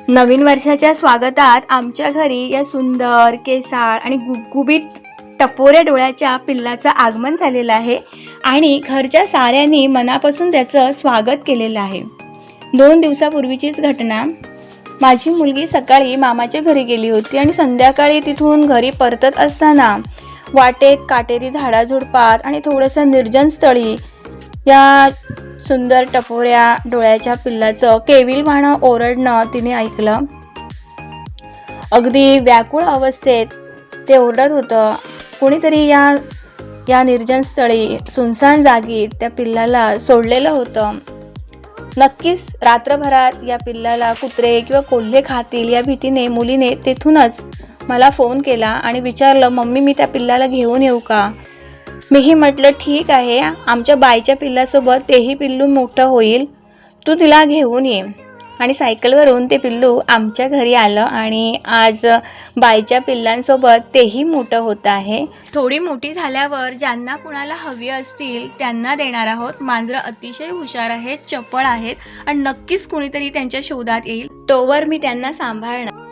नवीन वर्षाच्या स्वागतात आमच्या घरी या सुंदर केसाळ आणि गुबगुबीत टपोऱ्या डोळ्याच्या पिल्लाचं आगमन झालेलं आहे आणि घरच्या साऱ्यांनी मनापासून त्याचं स्वागत केलेलं आहे। 2 दिवसापूर्वीचीच घटना। माझी मुलगी सकाळी मामाच्या घरी गेली होती आणि संध्याकाळी तिथून घरी परतत असताना वाटेत काटेरी झाडाझुडपात आणि थोडंसं निर्जन स्थळी या सुंदर टपोऱ्या डोळ्याच्या पिल्लाचं केविलवाणं ओरडणं तिने ऐकलं। अगदी व्याकुळ अवस्थेत ते ओरडत होतं। कोणीतरी या निर्जन स्थळी सुनसान जागी त्या पिल्लाला सोडलेलं होतं। नक्कीच रात्रभरात या पिल्लाला कुत्रे किंवा कोल्हे खातील या भीतीने मुलीने तेथूनच मला फोन केला आणि विचारलं, मम्मी मी त्या पिल्लाला घेऊन येऊ का? मीही म्हटलं ठीक आहे, आमच्या बाईच्या पिल्लासोबत तेही पिल्लू मोठं होईल, तू तिला घेऊन ये। आणि सायकलवरून ते पिल्लू आमच्या घरी आलं आणि आज बाईच्या पिल्लांसोबत तेही मोठं होत आहे। थोडी मोठी झाल्यावर ज्यांना कुणाला हवी असतील त्यांना देणार आहोत। मांजरं अतिशय हुशार आहेत, चपळ आहेत आणि नक्कीच कुणीतरी त्यांच्या शोधात येईल, तोवर मी त्यांना सांभाळणार।